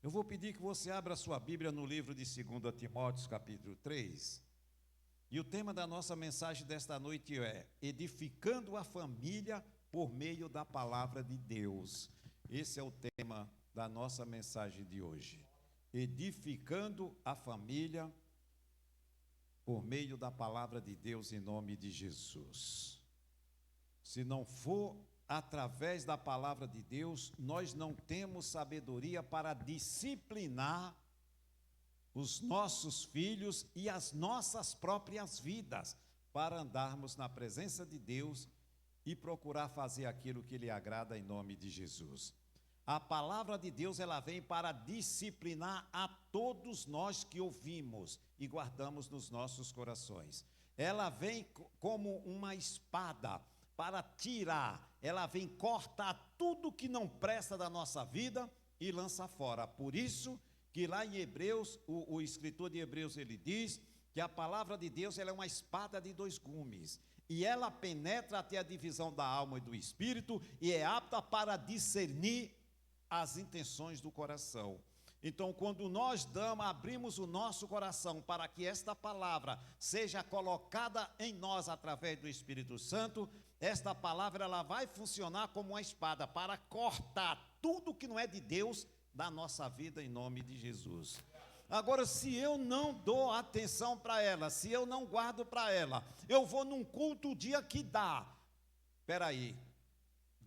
Eu vou pedir que você abra sua Bíblia no livro de 2 Timóteo, capítulo 3. E o tema da nossa mensagem desta noite é Edificando a Família por meio da Palavra de Deus. Esse é o tema da nossa mensagem de hoje. Edificando a família por meio da Palavra de Deus em nome de Jesus. Se não for através da Palavra de Deus, nós não temos sabedoria para disciplinar os nossos filhos e as nossas próprias vidas, para andarmos na presença de Deus e procurar fazer aquilo que lhe agrada em nome de Jesus. A palavra de Deus, ela vem para disciplinar a todos nós que ouvimos e guardamos nos nossos corações. Ela vem como uma espada para tirar, ela vem cortar tudo que não presta da nossa vida e lança fora. Por isso que lá em Hebreus, o escritor de Hebreus, ele diz que a palavra de Deus, ela é uma espada de dois gumes, e ela penetra até a divisão da alma e do espírito, e é apta para discernir as intenções do coração. Então, quando nós abrimos o nosso coração para que esta palavra seja colocada em nós através do Espírito Santo, esta palavra ela vai funcionar como uma espada para cortar tudo que não é de Deus da nossa vida em nome de Jesus. Agora, se eu não dou atenção para ela, se eu não guardo para ela, eu vou num culto o dia que dá. Espera aí,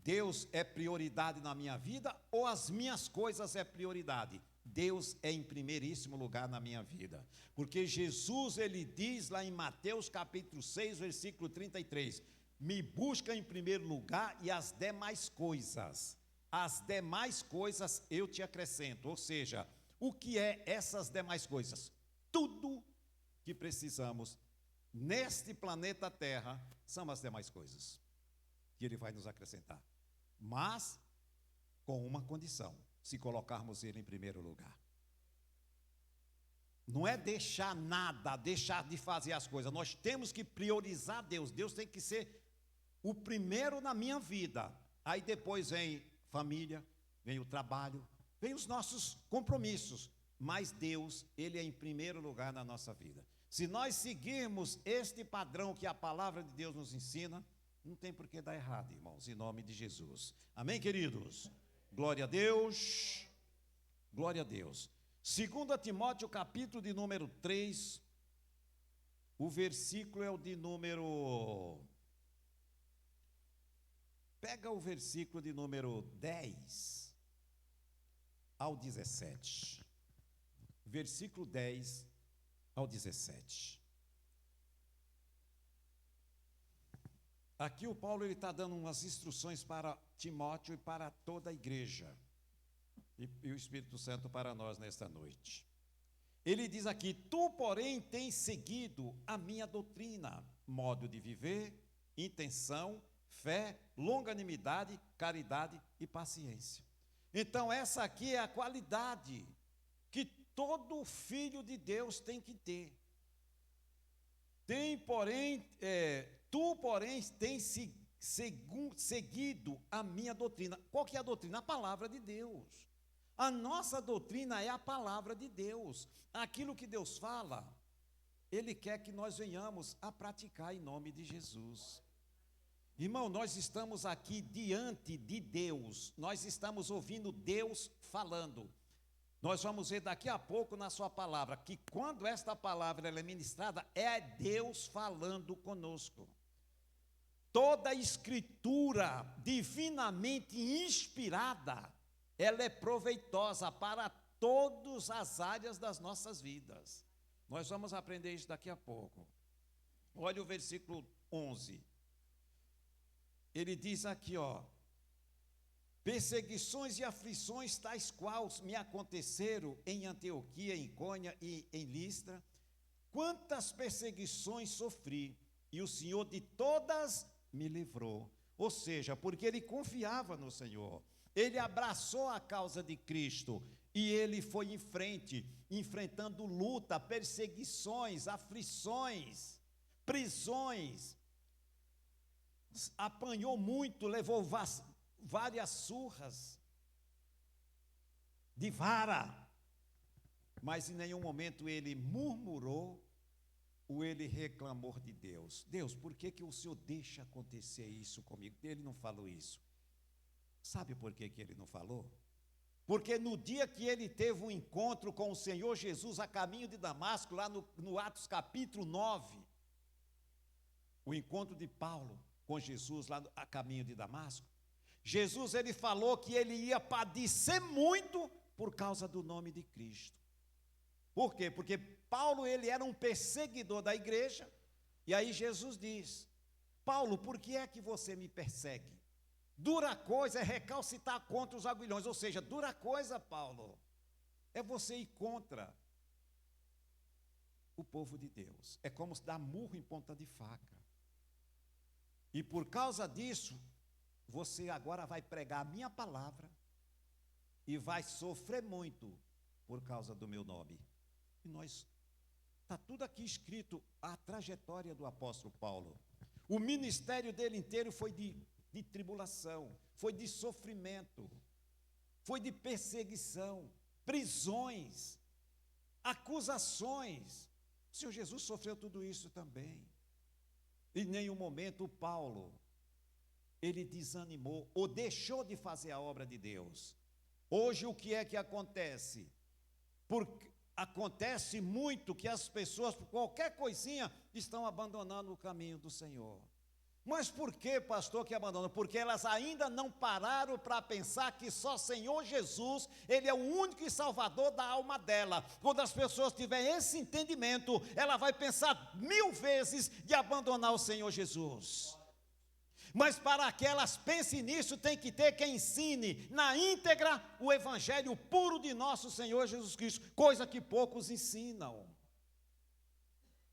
Deus é prioridade na minha vida ou as minhas coisas é prioridade? Deus é em primeiríssimo lugar na minha vida, porque Jesus, ele diz lá em Mateus capítulo 6, versículo 33, me busca em primeiro lugar e as demais coisas eu te acrescento. Ou seja, o que é essas demais coisas? Tudo que precisamos neste planeta Terra são as demais coisas que ele vai nos acrescentar, mas com uma condição: se colocarmos ele em primeiro lugar. Não é deixar nada, deixar de fazer as coisas. Nós temos que priorizar Deus. Deus tem que ser o primeiro na minha vida. Aí depois vem família, vem o trabalho, vem os nossos compromissos. Mas Deus, ele é em primeiro lugar na nossa vida. Se nós seguirmos este padrão que a palavra de Deus nos ensina, não tem por que dar errado, irmãos, em nome de Jesus. Amém, queridos? Glória a Deus. Glória a Deus. 2 Timóteo, capítulo de número 3, o versículo é o de número... Pega o versículo de número 10 ao 17. Versículo 10 ao 17. Aqui o Paulo está dando umas instruções para Timóteo e para toda a igreja. E o Espírito Santo para nós nesta noite. Ele diz aqui: tu, porém, tens seguido a minha doutrina, modo de viver, intenção, fé, longanimidade, caridade e paciência. Então essa aqui é a qualidade que todo filho de Deus tem que ter. Tu, porém, tens seguido a minha doutrina. Qual que é a doutrina? A palavra de Deus. A nossa doutrina é a palavra de Deus. Aquilo que Deus fala, Ele quer que nós venhamos a praticar em nome de Jesus. Irmão, nós estamos aqui diante de Deus, nós estamos ouvindo Deus falando. Nós vamos ver daqui a pouco na sua palavra, que quando esta palavra ela é ministrada, é Deus falando conosco. Toda a escritura divinamente inspirada, ela é proveitosa para todas as áreas das nossas vidas. Nós vamos aprender isso daqui a pouco. Olha o versículo 11. Ele diz aqui, perseguições e aflições tais quais me aconteceram em Antioquia, em Icônia e em Listra. Quantas perseguições sofri, e o Senhor de todas me livrou. Ou seja, porque ele confiava no Senhor, ele abraçou a causa de Cristo, e ele foi em frente, enfrentando luta, perseguições, aflições, prisões, apanhou muito, levou várias surras de vara, mas em nenhum momento ele murmurou ou ele reclamou de Deus. Deus, por que o Senhor deixa acontecer isso comigo? Ele não falou isso. Sabe por que ele não falou? Porque no dia que ele teve um encontro com o Senhor Jesus a caminho de Damasco, lá no Atos capítulo 9, o encontro de Paulo com Jesus lá a caminho de Damasco, Jesus ele falou que ele ia padecer muito por causa do nome de Cristo. Por quê? Porque Paulo ele era um perseguidor da igreja, e aí Jesus diz: Paulo, por que é que você me persegue? Dura coisa é recalcitar contra os aguilhões, ou seja, dura coisa, Paulo, é você ir contra o povo de Deus. É como se dar murro em ponta de faca. E por causa disso, você agora vai pregar a minha palavra e vai sofrer muito por causa do meu nome. E está tudo aqui escrito, a trajetória do apóstolo Paulo. O ministério dele inteiro foi de tribulação, foi de sofrimento, foi de perseguição, prisões, acusações. O Senhor Jesus sofreu tudo isso também. Em nenhum momento Paulo, ele desanimou ou deixou de fazer a obra de Deus. Hoje o que é que acontece? Acontece muito que as pessoas, por qualquer coisinha, estão abandonando o caminho do Senhor. Mas por que, pastor, que abandonam? Porque elas ainda não pararam para pensar que só Senhor Jesus, Ele é o único e salvador da alma dela. Quando as pessoas tiverem esse entendimento, ela vai pensar 1000 vezes de abandonar o Senhor Jesus. Mas para que elas pensem nisso, tem que ter quem ensine na íntegra o evangelho puro de nosso Senhor Jesus Cristo, coisa que poucos ensinam.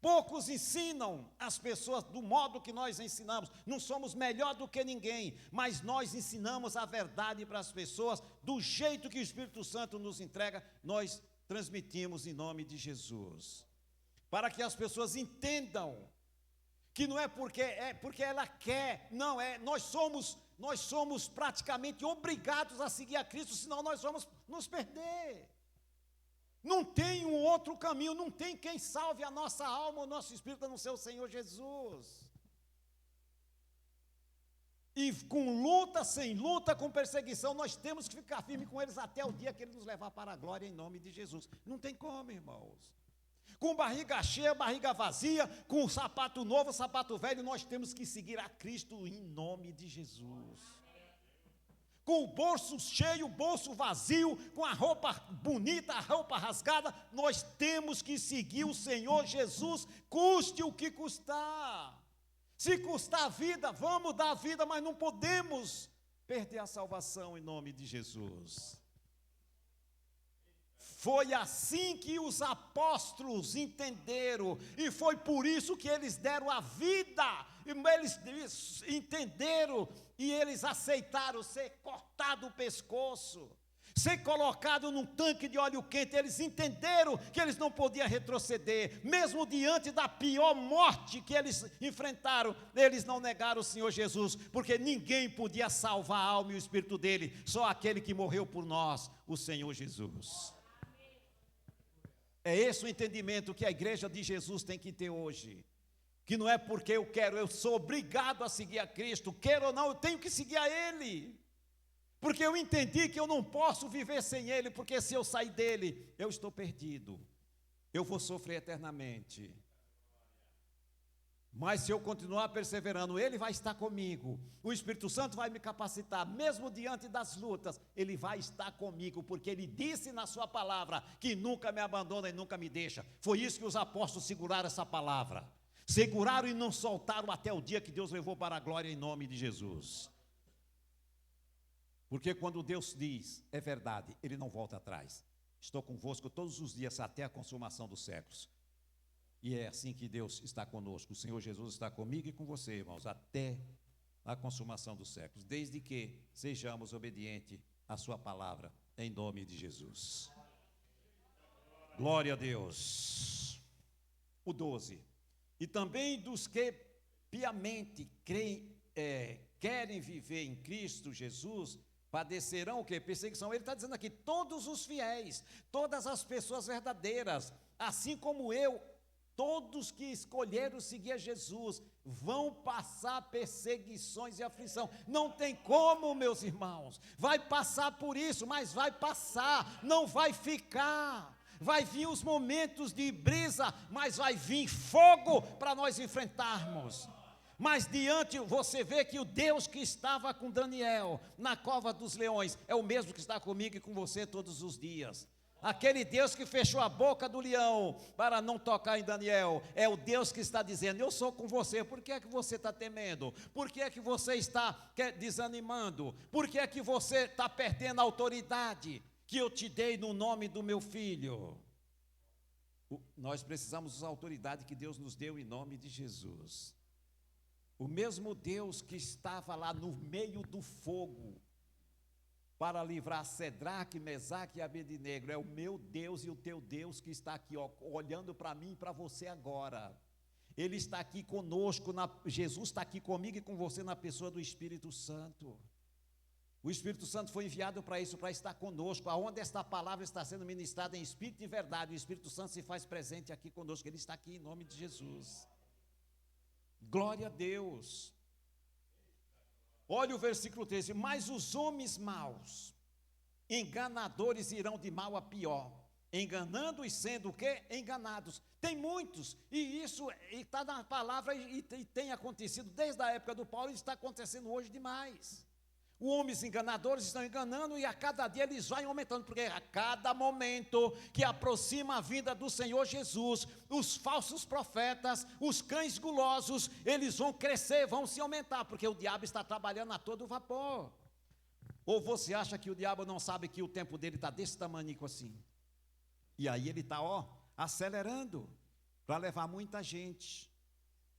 Poucos ensinam as pessoas do modo que nós ensinamos. Não somos melhor do que ninguém, mas nós ensinamos a verdade para as pessoas do jeito que o Espírito Santo nos entrega, nós transmitimos em nome de Jesus. Para que as pessoas entendam que não é porque ela quer, não é, nós somos praticamente obrigados a seguir a Cristo, senão nós vamos nos perder. Não tem um outro caminho, não tem quem salve a nossa alma, o nosso espírito, a não ser o Senhor Jesus. E com luta, sem luta, com perseguição, nós temos que ficar firmes com eles até o dia que Ele nos levar para a glória em nome de Jesus. Não tem como, irmãos. Com barriga cheia, barriga vazia, com sapato novo, sapato velho, nós temos que seguir a Cristo em nome de Jesus. Com o bolso cheio, o bolso vazio, com a roupa bonita, a roupa rasgada, nós temos que seguir o Senhor Jesus, custe o que custar. Se custar a vida, vamos dar a vida, mas não podemos perder a salvação em nome de Jesus. Foi assim que os apóstolos entenderam, e foi por isso que eles deram a vida, eles entenderam, e eles aceitaram ser cortado o pescoço, ser colocado num tanque de óleo quente. Eles entenderam que eles não podiam retroceder, mesmo diante da pior morte que eles enfrentaram, eles não negaram o Senhor Jesus, porque ninguém podia salvar a alma e o espírito dele, só aquele que morreu por nós, o Senhor Jesus. É esse o entendimento que a igreja de Jesus tem que ter hoje. Que não é porque eu quero, eu sou obrigado a seguir a Cristo, quero ou não, eu tenho que seguir a Ele. Porque eu entendi que eu não posso viver sem Ele, porque se eu sair dEle, eu estou perdido. Eu vou sofrer eternamente. Mas se eu continuar perseverando, Ele vai estar comigo. O Espírito Santo vai me capacitar, mesmo diante das lutas, Ele vai estar comigo, porque Ele disse na sua palavra que nunca me abandona e nunca me deixa. Foi isso que os apóstolos seguraram essa palavra. Seguraram e não soltaram até o dia que Deus levou para a glória em nome de Jesus. Porque quando Deus diz, é verdade, Ele não volta atrás. Estou convosco todos os dias até a consumação dos séculos. E é assim que Deus está conosco. O Senhor Jesus está comigo e com você, irmãos, até a consumação dos séculos, desde que sejamos obedientes à sua palavra, em nome de Jesus. Glória a Deus. O 12. E também dos que piamente querem viver em Cristo Jesus, padecerão o quê? Perseguição. Ele está dizendo aqui, todos os fiéis, todas as pessoas verdadeiras, assim como eu, todos que escolheram seguir a Jesus, vão passar perseguições e aflição. Não tem como, meus irmãos. Vai passar por isso, mas vai passar, não vai ficar. Vai vir os momentos de brisa, mas vai vir fogo para nós enfrentarmos. Mas diante, você vê que o Deus que estava com Daniel na cova dos leões é o mesmo que está comigo e com você todos os dias. Aquele Deus que fechou a boca do leão para não tocar em Daniel, é o Deus que está dizendo, eu sou com você. Por que é que você está temendo? Por que é que você está desanimando? Por que é que você está perdendo a autoridade que eu te dei no nome do meu filho? Nós precisamos usar a autoridade que Deus nos deu em nome de Jesus. O mesmo Deus que estava lá no meio do fogo para livrar Cedraque, Mesaque e Abednego, é o meu Deus e o teu Deus que está aqui, ó, olhando para mim e para você agora. Ele está aqui conosco, Jesus está aqui comigo e com você na pessoa do Espírito Santo. O Espírito Santo foi enviado para isso, para estar conosco, aonde esta palavra está sendo ministrada em Espírito e verdade, o Espírito Santo se faz presente aqui conosco, ele está aqui em nome de Jesus. Glória a Deus. Olha o versículo 13, mas os homens maus, enganadores irão de mal a pior, enganando e sendo o quê? Enganados. Tem muitos, e isso está na palavra e tem acontecido desde a época do Paulo e está acontecendo hoje demais. Os homens enganadores estão enganando e a cada dia eles vão aumentando, porque a cada momento que aproxima a vinda do Senhor Jesus, os falsos profetas, os cães gulosos, eles vão crescer, vão se aumentar, porque o diabo está trabalhando a todo vapor. Ou você acha que o diabo não sabe que o tempo dele está desse tamanico assim? E aí ele está, acelerando para levar muita gente.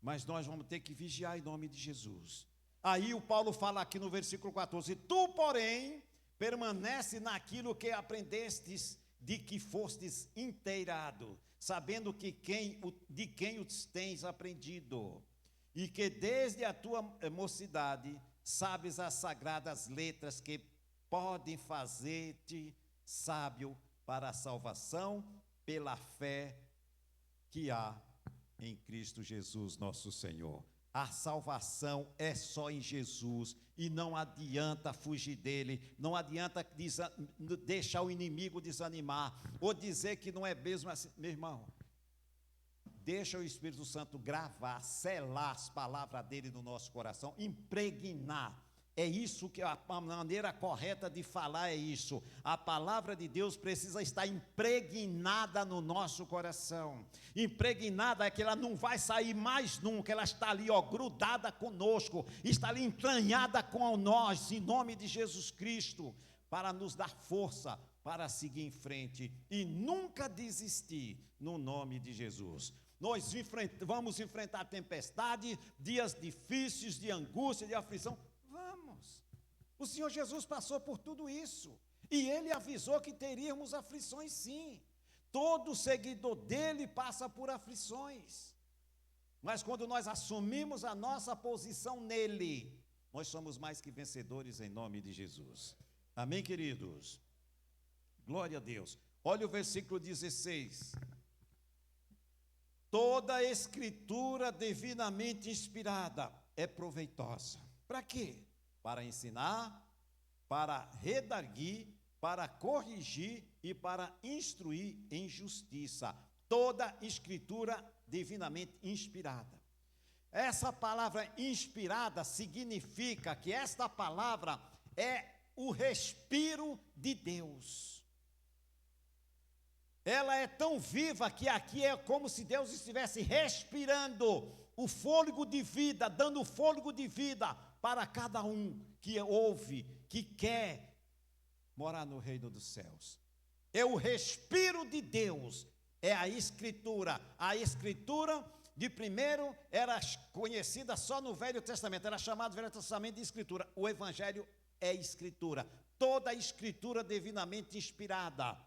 Mas nós vamos ter que vigiar em nome de Jesus. Aí o Paulo fala aqui no versículo 14, tu, porém, permanece naquilo que aprendestes, de que fostes inteirado, sabendo que de quem os tens aprendido, e que desde a tua mocidade sabes as sagradas letras que podem fazer-te sábio para a salvação pela fé que há em Cristo Jesus nosso Senhor. A salvação é só em Jesus e não adianta fugir dele, não adianta deixar o inimigo desanimar ou dizer que não é mesmo assim. Meu irmão, deixa o Espírito Santo gravar, selar as palavras dele no nosso coração, impregnar. É isso que a maneira correta de falar é isso. A palavra de Deus precisa estar impregnada no nosso coração. Impregnada é que ela não vai sair mais nunca, ela está ali, grudada conosco, está ali entranhada com nós, em nome de Jesus Cristo, para nos dar força para seguir em frente e nunca desistir, no nome de Jesus. Nós vamos enfrentar tempestade, dias difíceis, de angústia, de aflição. O Senhor Jesus passou por tudo isso, e Ele avisou que teríamos aflições sim, todo seguidor dEle passa por aflições, mas quando nós assumimos a nossa posição nele, nós somos mais que vencedores em nome de Jesus, amém, queridos? Glória a Deus. Olha o versículo 16, toda a escritura divinamente inspirada é proveitosa, para quê? Para ensinar, para redarguir, para corrigir e para instruir em justiça. Toda escritura divinamente inspirada. Essa palavra inspirada significa que esta palavra é o respiro de Deus. Ela é tão viva que aqui é como se Deus estivesse respirando o fôlego de vida, dando fôlego de vida para cada um que ouve, que quer morar no reino dos céus. É o respiro de Deus, é a escritura. A escritura de primeiro era conhecida só no Velho Testamento, era chamado Velho Testamento de escritura. O Evangelho é escritura, toda a escritura divinamente inspirada,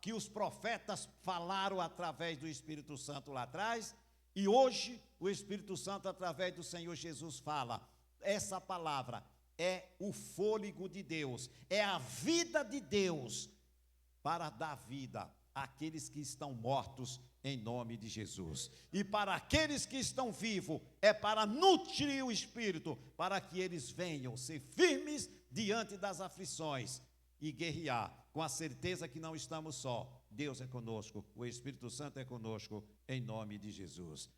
que os profetas falaram através do Espírito Santo lá atrás, e hoje o Espírito Santo através do Senhor Jesus fala. Essa palavra é o fôlego de Deus, é a vida de Deus para dar vida àqueles que estão mortos em nome de Jesus. E para aqueles que estão vivos, é para nutrir o espírito, para que eles venham ser firmes diante das aflições e guerrear, com a certeza que não estamos só. Deus é conosco, o Espírito Santo é conosco, em nome de Jesus.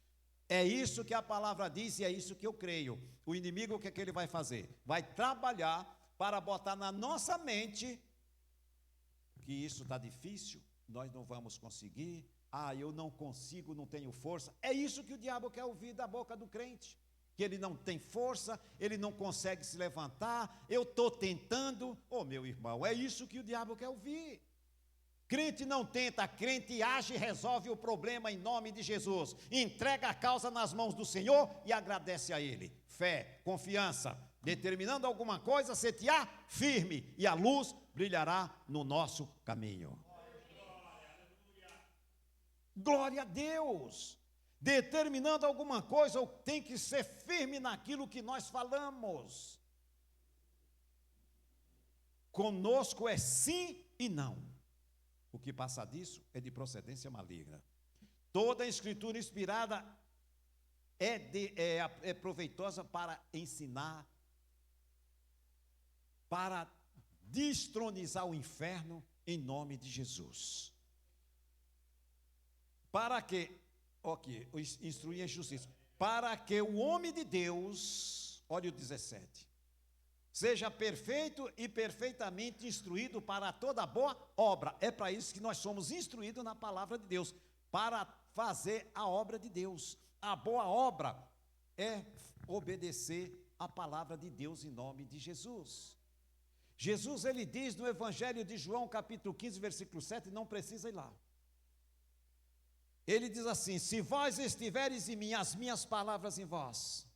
É isso que a palavra diz e é isso que eu creio. O inimigo, o que é que ele vai fazer? Vai trabalhar para botar na nossa mente que isso está difícil, nós não vamos conseguir, eu não consigo, não tenho força. É isso que o diabo quer ouvir da boca do crente, que ele não tem força, ele não consegue se levantar, eu estou tentando. Meu irmão, é isso que o diabo quer ouvir. Crente não tenta, crente age e resolve o problema em nome de Jesus. Entrega a causa nas mãos do Senhor e agradece a Ele. Fé, confiança, determinando alguma coisa, setear firme e a luz brilhará no nosso caminho. Glória a Deus! Determinando alguma coisa, tem que ser firme naquilo que nós falamos. Conosco é sim e não. O que passa disso é de procedência maligna. Toda a escritura inspirada é proveitosa para ensinar, para destronizar o inferno em nome de Jesus. Para que, instruir a justiça, para que o homem de Deus, olha o 17, seja perfeito e perfeitamente instruído para toda boa obra. É para isso que nós somos instruídos na palavra de Deus, para fazer a obra de Deus. A boa obra é obedecer a palavra de Deus em nome de Jesus. Jesus, ele diz no Evangelho de João, capítulo 15, versículo 7, não precisa ir lá. Ele diz assim: se vós estiveres em mim, as minhas palavras em vós,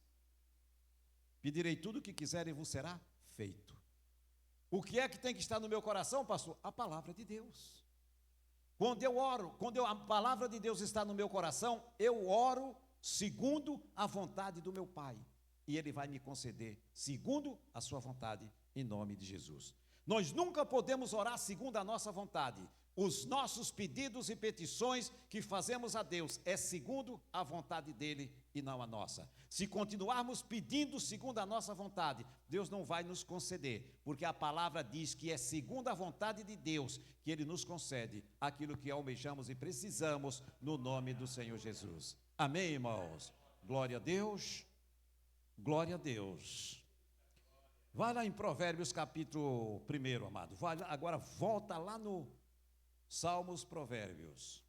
pedirei tudo o que quiserem e vos será feito. O que é que tem que estar no meu coração, pastor? A palavra de Deus. Quando eu oro, a palavra de Deus está no meu coração, eu oro segundo a vontade do meu Pai. E Ele vai me conceder segundo a sua vontade, em nome de Jesus. Nós nunca podemos orar segundo a nossa vontade. Os nossos pedidos e petições que fazemos a Deus é segundo a vontade dEle e não a nossa. Se continuarmos pedindo segundo a nossa vontade, Deus não vai nos conceder, porque a palavra diz que é segundo a vontade de Deus que Ele nos concede aquilo que almejamos e precisamos no nome do Senhor Jesus. Amém, irmãos? Glória a Deus, glória a Deus. Vai lá em Provérbios capítulo 1, amado. Vai lá, agora volta lá no Salmos, Provérbios.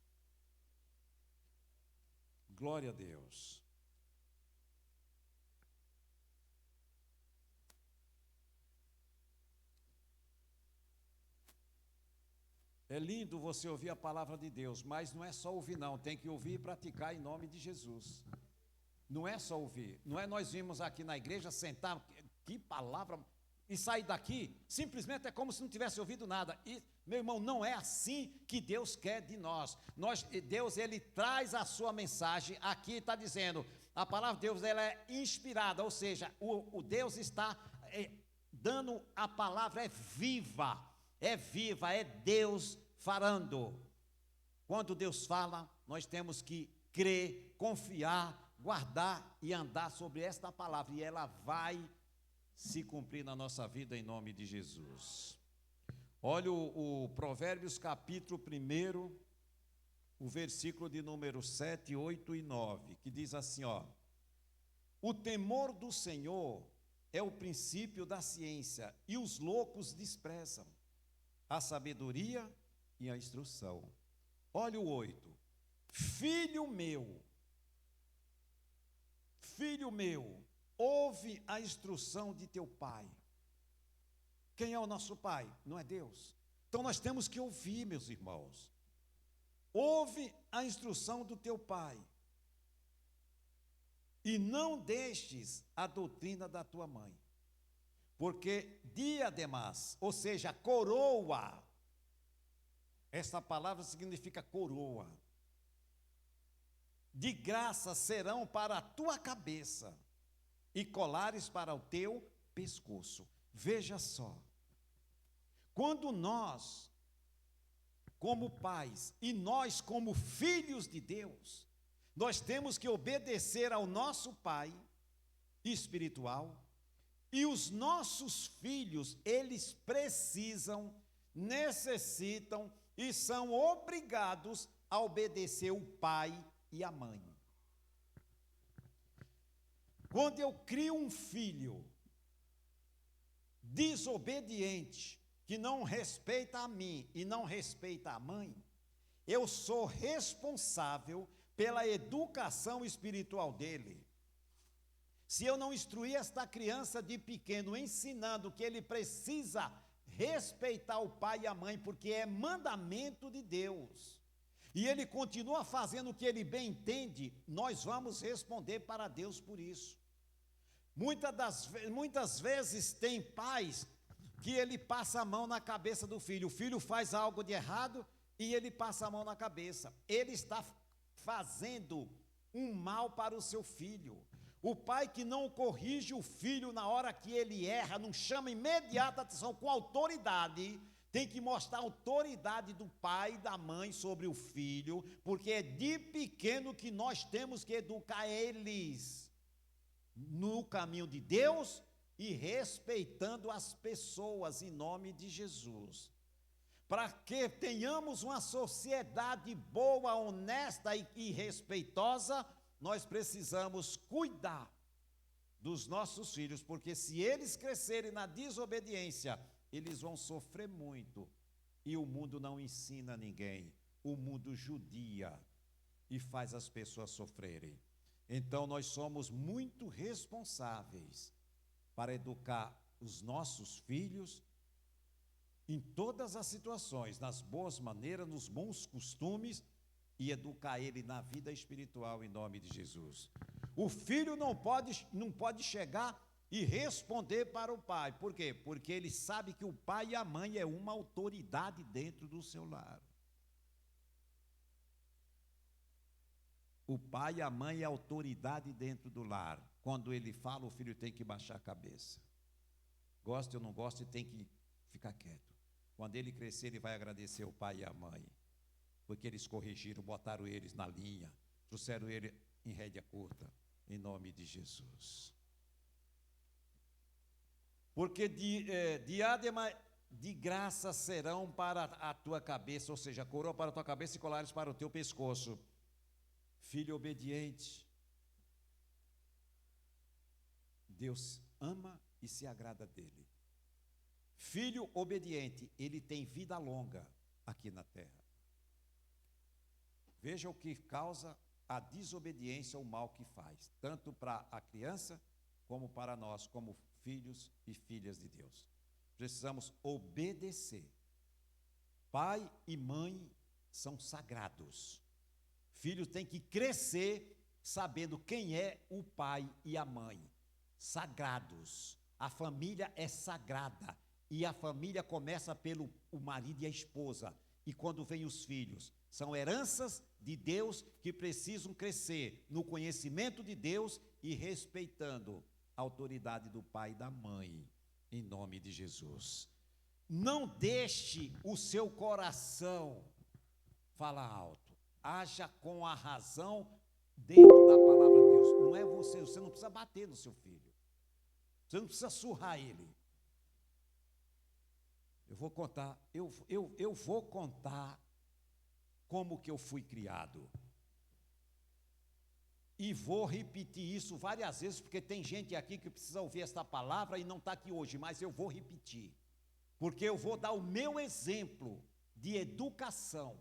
Glória a Deus. É lindo você ouvir a palavra de Deus, mas não é só ouvir não, tem que ouvir e praticar em nome de Jesus. Não é só ouvir, não é nós vimos aqui na igreja sentar, que palavra, e sair daqui, simplesmente é como se não tivesse ouvido nada. E, meu irmão, não é assim que Deus quer de nós. Deus, Ele traz a sua mensagem, aqui está dizendo, a palavra de Deus, ela é inspirada, ou seja, o Deus está dando, a palavra é viva, é Deus falando. Quando Deus fala, nós temos que crer, confiar, guardar e andar sobre esta palavra, e ela vai se cumprir na nossa vida em nome de Jesus. Olha o Provérbios capítulo 1, o versículo de número 7, 8 e 9, que diz assim, o temor do Senhor é o princípio da ciência, e os loucos desprezam a sabedoria e a instrução. Olha o 8, filho meu, ouve a instrução de teu pai. Quem é o nosso pai? Não é Deus? Então nós temos que ouvir, meus irmãos. Ouve a instrução do teu pai. E não deixes a doutrina da tua mãe. Porque diademas, ou seja, coroa. Essa palavra significa coroa. De graça serão para a tua cabeça, e colares para o teu pescoço. Veja só, quando nós, como pais, e nós como filhos de Deus, nós temos que obedecer ao nosso pai espiritual, e os nossos filhos, eles precisam, necessitam e são obrigados a obedecer o pai e a mãe. Quando eu crio um filho desobediente, que não respeita a mim e não respeita a mãe, eu sou responsável pela educação espiritual dele. Se eu não instruir esta criança de pequeno, ensinando que ele precisa respeitar o pai e a mãe, porque é mandamento de Deus, e ele continua fazendo o que ele bem entende, nós vamos responder para Deus por isso. Muitas vezes tem pais que ele passa a mão na cabeça do filho, o filho faz algo de errado e ele passa a mão na cabeça, ele está fazendo um mal para o seu filho. O pai que não corrige o filho na hora que ele erra, não chama imediata atenção com autoridade, tem que mostrar a autoridade do pai e da mãe sobre o filho, porque é de pequeno que nós temos que educar eles no caminho de Deus e respeitando as pessoas em nome de Jesus. Para que tenhamos uma sociedade boa, honesta e respeitosa, nós precisamos cuidar dos nossos filhos, porque se eles crescerem na desobediência, eles vão sofrer muito. E o mundo não ensina ninguém, o mundo judia e faz as pessoas sofrerem. Então nós somos muito responsáveis para educar os nossos filhos em todas as situações, nas boas maneiras, nos bons costumes, e educar ele na vida espiritual em nome de Jesus. O filho não pode chegar e responder para o pai. Por quê? Porque ele sabe que o pai e a mãe é uma autoridade dentro do seu lar. O pai e a mãe é autoridade dentro do lar. Quando ele fala, o filho tem que baixar a cabeça. Gosta ou não gosta, ele tem que ficar quieto. Quando ele crescer, ele vai agradecer o pai e a mãe, porque eles corrigiram, botaram eles na linha, trouxeram ele em rédea curta, em nome de Jesus. Porque diadema de graça serão para a tua cabeça, ou seja, coroa para a tua cabeça e colares para o teu pescoço. Filho obediente, Deus ama e se agrada dele. Filho obediente, ele tem vida longa aqui na terra. Veja o que causa a desobediência, o mal que faz, tanto para a criança, como para nós, como filhos e filhas de Deus. Precisamos obedecer. Pai e mãe são sagrados. Filhos têm que crescer sabendo quem é o pai e a mãe. Sagrados. A família é sagrada. E a família começa pelo o marido e a esposa. E quando vem os filhos, são heranças de Deus que precisam crescer no conhecimento de Deus e respeitando a autoridade do pai e da mãe, em nome de Jesus. Não deixe o seu coração falar alto. Haja com a razão dentro da palavra de Deus. Não é você não precisa bater no seu filho. Você não precisa surrar ele. Eu vou contar como que eu fui criado. E vou repetir isso várias vezes, porque tem gente aqui que precisa ouvir esta palavra e não está aqui hoje, mas eu vou repetir. Porque eu vou dar o meu exemplo de educação.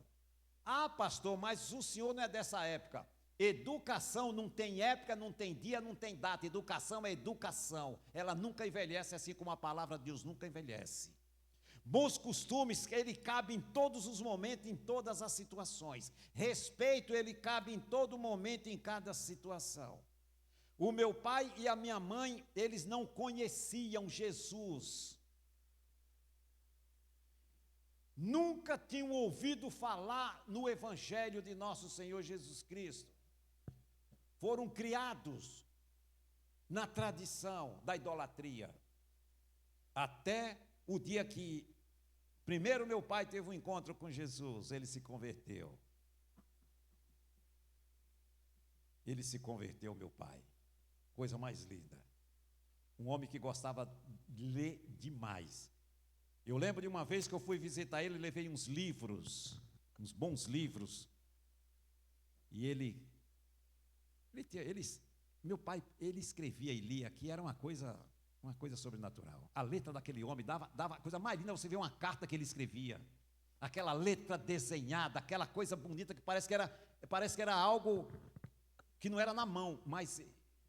Ah, pastor, mas o senhor não é dessa época. Educação não tem época, não tem dia, não tem data. Educação é educação. Ela nunca envelhece, assim como a palavra de Deus nunca envelhece. Bons costumes, ele cabe em todos os momentos, em todas as situações. Respeito, ele cabe em todo momento, em cada situação. O meu pai e a minha mãe, eles não conheciam Jesus. Nunca tinham ouvido falar no Evangelho de nosso Senhor Jesus Cristo. Foram criados na tradição da idolatria. Até o dia que, primeiro, meu pai teve um encontro com Jesus, ele se converteu. Ele se converteu, meu pai. Coisa mais linda. Um homem que gostava de ler demais. Eu lembro de uma vez que eu fui visitar ele, levei uns livros, uns bons livros. E meu pai, ele escrevia e lia aqui, era uma coisa sobrenatural. A letra daquele homem dava a coisa mais linda, você vê uma carta que ele escrevia. Aquela letra desenhada, aquela coisa bonita que parece que era algo que não era na mão, mas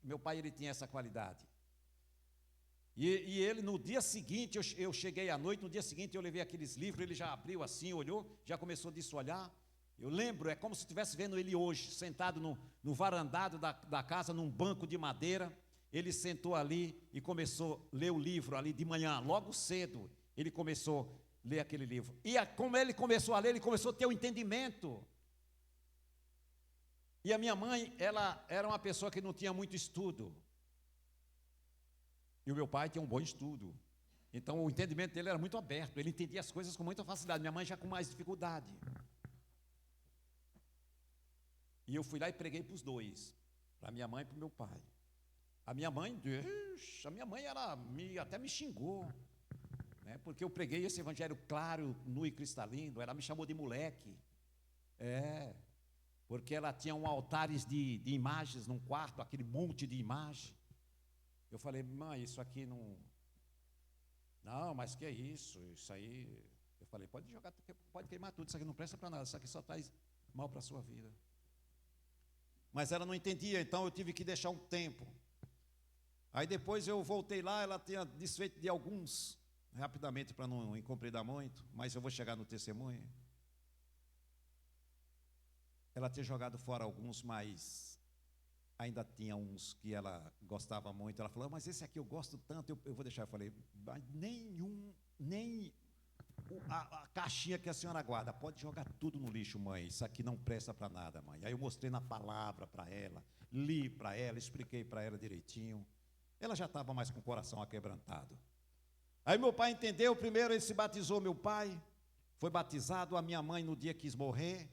meu pai, ele tinha essa qualidade. E ele, no dia seguinte, eu cheguei à noite, no dia seguinte eu levei aqueles livros, ele já abriu assim, olhou, já começou a olhar. Eu lembro, é como se estivesse vendo ele hoje, sentado no varandado da casa, num banco de madeira. Ele sentou ali e começou a ler o livro ali de manhã, logo cedo, ele começou a ler aquele livro. E como ele começou a ler, ele começou a ter o entendimento. E a minha mãe, ela era uma pessoa que não tinha muito estudo. E o meu pai tinha um bom estudo. Então o entendimento dele era muito aberto, ele entendia as coisas com muita facilidade. Minha mãe já com mais dificuldade. E eu fui lá e preguei para os dois, para minha mãe e para o meu pai. A minha mãe até me xingou, né, porque eu preguei esse evangelho claro, nu e cristalino. Ela me chamou de moleque. Porque ela tinha altares de imagens num quarto, aquele monte de imagem. Eu falei, mãe, isso aqui não... Não, mas que é isso? Isso aí... Eu falei, pode jogar, pode queimar tudo, isso aqui não presta para nada, isso aqui só traz mal para a sua vida. Mas ela não entendia, então eu tive que deixar um tempo. Aí depois eu voltei lá, ela tinha desfeito de alguns, rapidamente para não incompridar muito, mas eu vou chegar no testemunho. Ela tinha jogado fora alguns, mas ainda tinha uns que ela gostava muito. Ela falou, mas esse aqui eu gosto tanto, eu vou deixar. Eu falei, mas nem a caixinha que a senhora guarda, pode jogar tudo no lixo, mãe, isso aqui não presta para nada, mãe. Aí eu mostrei na palavra para ela, li para ela, expliquei para ela direitinho. Ela já estava mais com o coração aquebrantado. Aí meu pai entendeu, primeiro ele se batizou, meu pai foi batizado, a minha mãe no dia quis morrer,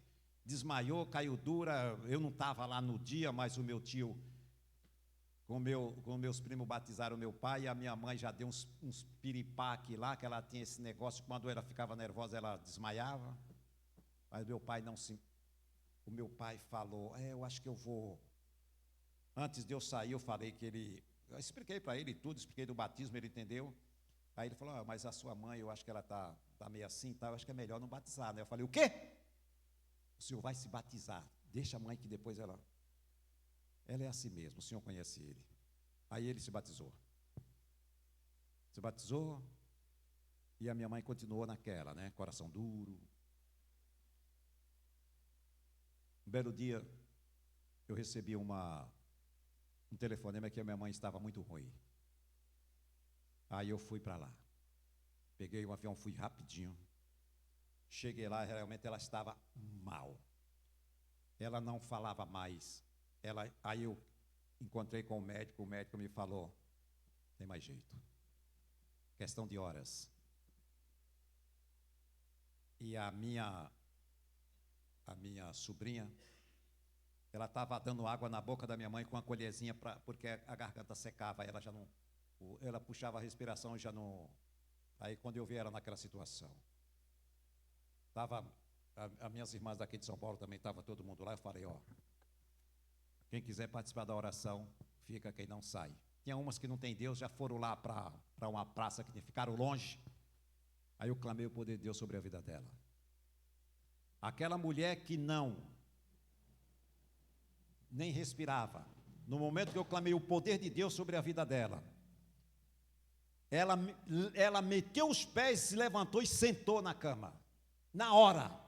desmaiou, caiu dura. Eu não estava lá no dia, mas o meu tio, com meus primos batizaram o meu pai, e a minha mãe já deu uns piripaque lá, que ela tinha esse negócio, quando ela ficava nervosa, ela desmaiava. Mas o meu pai falou, eu acho que eu vou, antes de eu sair, eu falei que eu expliquei para ele tudo, expliquei do batismo, ele entendeu. Aí ele falou, mas a sua mãe, eu acho que ela está meio assim, tá, eu acho que é melhor não batizar, né? Eu falei, o quê? O senhor vai se batizar, deixa a mãe que depois ela é assim mesmo, o senhor conhece ele. Aí ele se batizou. E a minha mãe continuou naquela, né? Coração duro. Um belo dia, eu recebi um telefonema que a minha mãe estava muito ruim. Aí eu fui para lá. Peguei um avião, fui rapidinho. Cheguei lá, realmente ela estava mal. Ela não falava mais. Aí eu encontrei com o médico me falou, tem mais jeito. Questão de horas. E a minha sobrinha, ela estava dando água na boca da minha mãe com uma colherzinha, porque a garganta secava, ela puxava a respiração e já não... Aí quando eu vi ela naquela situação, as minhas irmãs daqui de São Paulo também, estava todo mundo lá, eu falei, quem quiser participar da oração, fica, quem não sai. Tinha umas que não tem Deus, já foram lá para uma praça que ficaram longe. Aí eu clamei o poder de Deus sobre a vida dela. Aquela mulher que nem respirava, no momento que eu clamei o poder de Deus sobre a vida dela, ela meteu os pés, se levantou e sentou na cama. Na hora.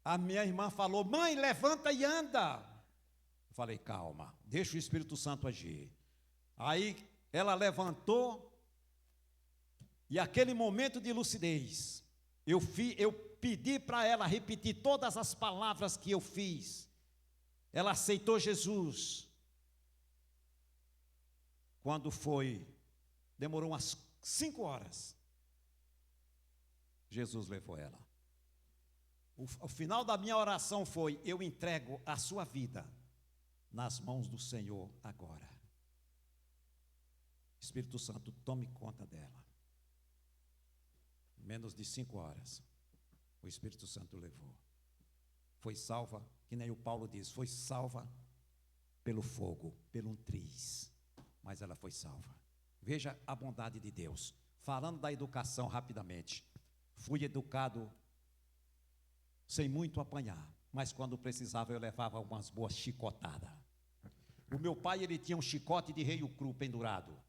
A minha irmã falou, mãe, levanta e anda. Eu falei, calma, deixa o Espírito Santo agir. Aí ela levantou, e aquele momento de lucidez, eu pedi para ela repetir todas as palavras que eu fiz. Ela aceitou Jesus. Quando foi Demorou umas 5 horas. Jesus levou ela. O final da minha oração foi: eu entrego a sua vida nas mãos do Senhor agora. Espírito Santo, tome conta dela. Menos de 5 horas, o Espírito Santo levou. Foi salva, que nem o Paulo diz, foi salva pelo fogo, pelo triz, mas ela foi salva. Veja a bondade de Deus. Falando da educação rapidamente, fui educado sem muito apanhar, mas quando precisava eu levava umas boas chicotadas. O meu pai, ele tinha um chicote de reio cru pendurado,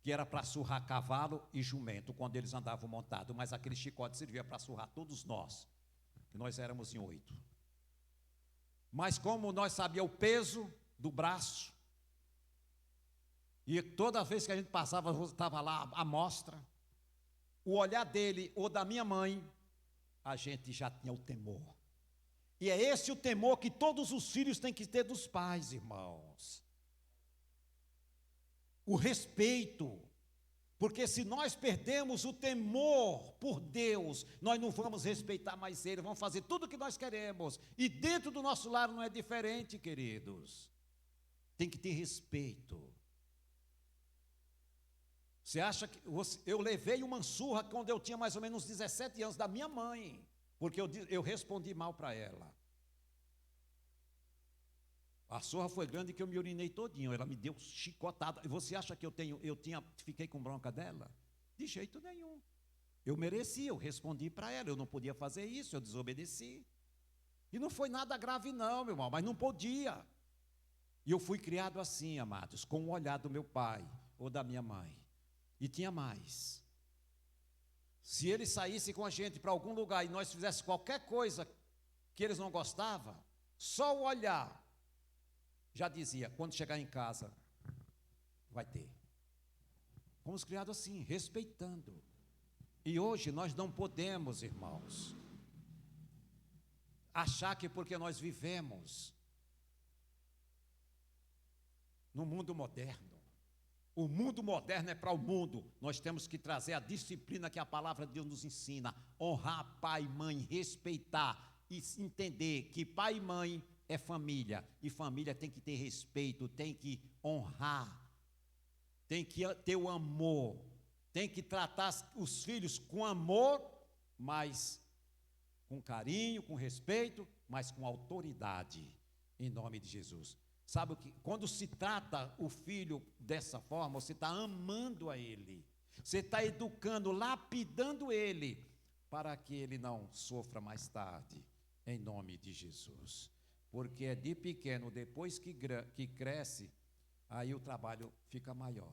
que era para surrar cavalo e jumento quando eles andavam montados, mas aquele chicote servia para surrar todos nós, que nós éramos em 8. Mas como nós sabíamos o peso do braço, e toda vez que a gente passava, estava lá a mostra, o olhar dele ou da minha mãe, a gente já tinha o temor. E é esse o temor que todos os filhos têm que ter dos pais, irmãos. O respeito. Porque se nós perdemos o temor por Deus, nós não vamos respeitar mais Ele, vamos fazer tudo o que nós queremos. E dentro do nosso lar não é diferente, queridos. Tem que ter respeito. Você acha que eu levei uma surra quando eu tinha mais ou menos 17 anos da minha mãe, porque eu respondi mal para ela. A surra foi grande que eu me urinei todinho, ela me deu chicotada. E você acha que fiquei com bronca dela? De jeito nenhum. Eu mereci, eu respondi para ela, eu não podia fazer isso, eu desobedeci. E não foi nada grave não, meu irmão, mas não podia. E eu fui criado assim, amados, com o olhar do meu pai ou da minha mãe. E tinha mais. Se eles saíssem com a gente para algum lugar e nós fizéssemos qualquer coisa que eles não gostavam, só o olhar já dizia: quando chegar em casa, vai ter. Fomos criados assim, respeitando. E hoje nós não podemos, irmãos, achar que porque nós vivemos no mundo moderno, o mundo moderno é para o mundo. Nós temos que trazer a disciplina que a palavra de Deus nos ensina. Honrar pai e mãe, respeitar e entender que pai e mãe é família. E família tem que ter respeito, tem que honrar, tem que ter o amor, tem que tratar os filhos com amor, mas com carinho, com respeito, mas com autoridade, em nome de Jesus. Sabe o que? Quando se trata o filho dessa forma, você está amando a ele, você está educando, lapidando ele, para que ele não sofra mais tarde, em nome de Jesus. Porque é de pequeno, depois que cresce, aí o trabalho fica maior.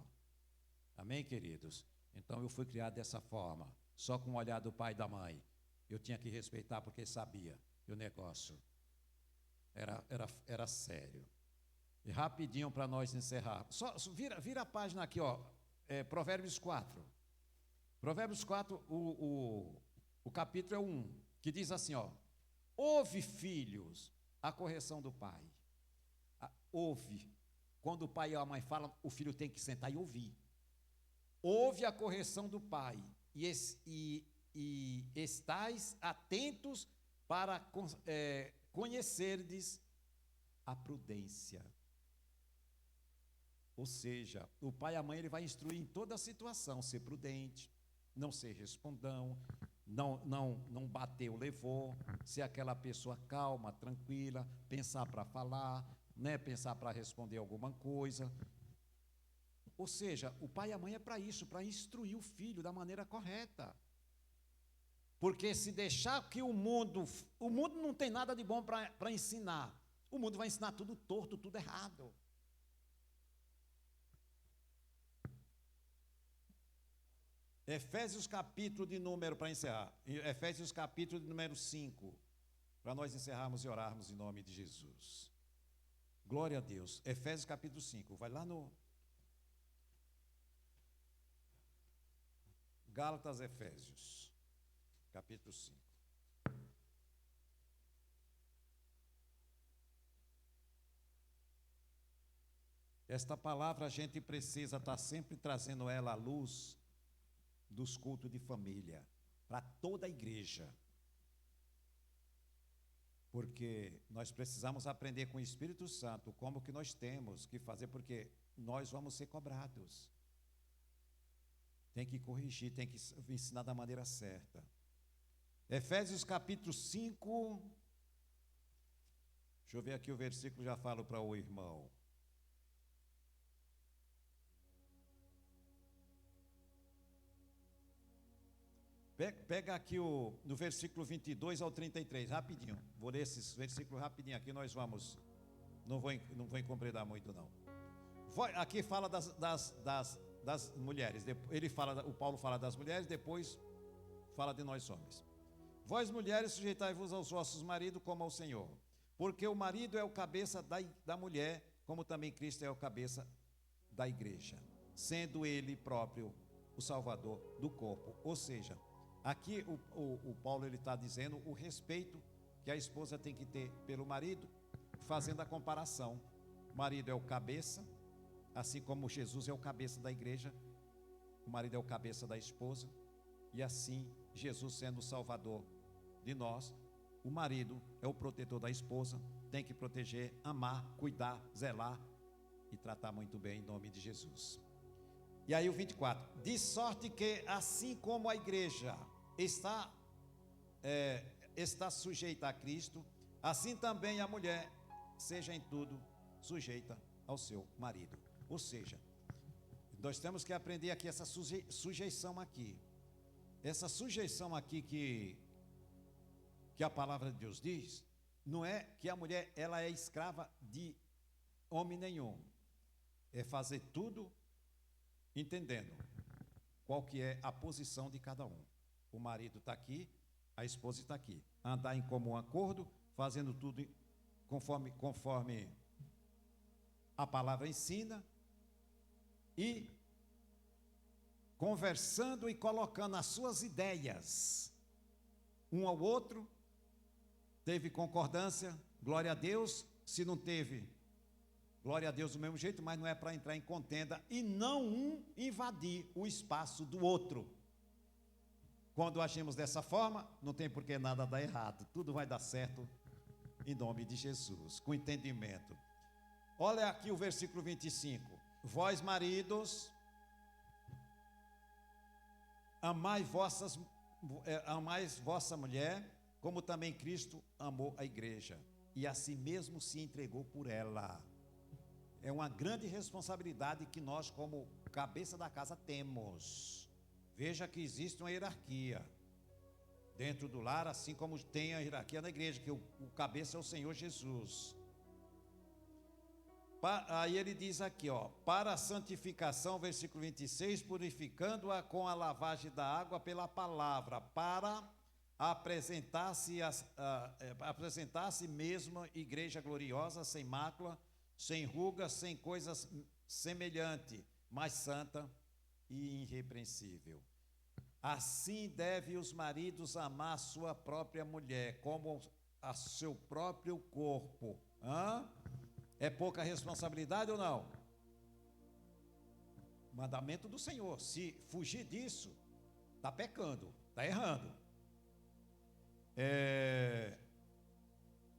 Amém, queridos? Então eu fui criado dessa forma, só com o olhar do pai e da mãe. Eu tinha que respeitar porque sabia que o negócio era sério. E rapidinho para nós encerrar. Só vira a página aqui, ó. Provérbios 4. Provérbios 4, o capítulo é 1, que diz assim, ó: ouve, filhos, a correção do pai. Ouve. Quando o pai e a mãe falam, o filho tem que sentar e ouvir. Ouve a correção do pai e estais atentos para conhecerdes a prudência. Ou seja, o pai e a mãe, ele vai instruir em toda a situação, ser prudente, não ser respondão, não bater ou levou, ser aquela pessoa calma, tranquila, pensar para falar, né, pensar para responder alguma coisa. Ou seja, o pai e a mãe é para isso, para instruir o filho da maneira correta. Porque se deixar que o mundo não tem nada de bom para ensinar, o mundo vai ensinar tudo torto, tudo errado. Efésios capítulo de número, para encerrar, Efésios capítulo de número 5, para nós encerrarmos e orarmos em nome de Jesus. Glória a Deus. Efésios capítulo 5, vai lá no Gálatas, Efésios, capítulo 5. Esta palavra a gente precisa estar sempre trazendo ela à luz dos cultos de família, para toda a igreja. Porque nós precisamos aprender com o Espírito Santo como que nós temos que fazer, porque nós vamos ser cobrados. Tem que corrigir, tem que ensinar da maneira certa. Efésios capítulo 5, deixa eu ver aqui o versículo, já falo para o irmão. Pega aqui no versículo 22 ao 33, rapidinho. Vou ler esses versículos rapidinho aqui, nós vamos, não vou encomendar muito não. Aqui fala das mulheres, o Paulo fala das mulheres, depois fala de nós homens. Vós mulheres, sujeitai-vos aos vossos maridos como ao Senhor, porque o marido é o cabeça da mulher, como também Cristo é o cabeça da igreja, sendo ele próprio o salvador do corpo. Ou seja, aqui o Paulo está dizendo o respeito que a esposa tem que ter pelo marido, fazendo a comparação. O marido é o cabeça, assim como Jesus é o cabeça da igreja, o marido é o cabeça da esposa, e assim Jesus sendo o salvador de nós, o marido é o protetor da esposa, tem que proteger, amar, cuidar, zelar e tratar muito bem em nome de Jesus. E aí o 24, de sorte que assim como a igreja está sujeita a Cristo, assim também a mulher seja em tudo sujeita ao seu marido. Ou seja, nós temos que aprender aqui essa sujeição aqui. Essa sujeição aqui que a palavra de Deus diz, não é que a mulher ela é escrava de homem nenhum. É fazer tudo entendendo qual que é a posição de cada um. O marido está aqui, a esposa está aqui. Andar em comum acordo, fazendo tudo conforme a palavra ensina e conversando e colocando as suas ideias um ao outro. Teve concordância, glória a Deus. Se não teve, glória a Deus do mesmo jeito, mas não é para entrar em contenda e não um invadir o espaço do outro. Quando agimos dessa forma, não tem por que nada dar errado, tudo vai dar certo em nome de Jesus, com entendimento. Olha aqui o versículo 25: vós maridos, amai vossa mulher, como também Cristo amou a igreja, e a si mesmo se entregou por ela. É uma grande responsabilidade que nós, como cabeça da casa, temos. Veja que existe uma hierarquia dentro do lar, assim como tem a hierarquia na igreja, que o cabeça é o Senhor Jesus. Aí ele diz aqui, para a santificação, versículo 26, purificando-a com a lavagem da água pela palavra, para apresentar-se mesmo igreja gloriosa, sem mácula, sem ruga, sem coisas semelhante, mas santa e irrepreensível. Assim deve os maridos amar a sua própria mulher, como a seu próprio corpo. É pouca responsabilidade ou não? Mandamento do Senhor. Se fugir disso, está pecando, está errando.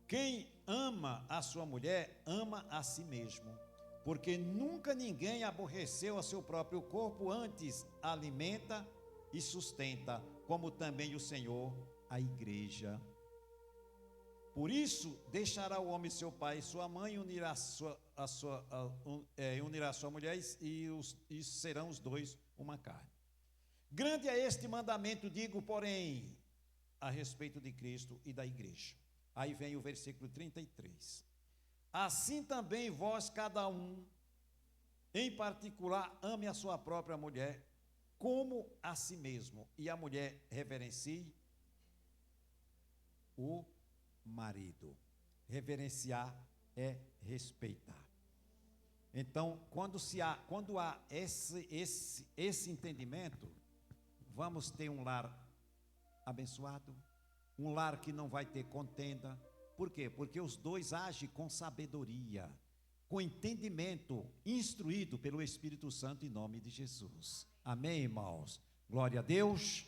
Quem ama a sua mulher, ama a si mesmo, porque nunca ninguém aborreceu a seu próprio corpo, antes alimenta e sustenta, como também o Senhor a igreja. Por isso deixará o homem seu pai e sua mãe, unirá a sua mulher, e serão os dois uma carne. Grande é este mandamento, digo, porém, a respeito de Cristo e da igreja. Aí vem o versículo 33. Assim também vós, cada um, em particular, ame a sua própria mulher, como a si mesmo, e a mulher reverencie o marido. Reverenciar é respeitar. Então, quando há esse entendimento, vamos ter um lar abençoado, um lar que não vai ter contenda. Por quê? Porque os dois agem com sabedoria, com entendimento, instruído pelo Espírito Santo em nome de Jesus. Amém, irmãos? Glória a Deus.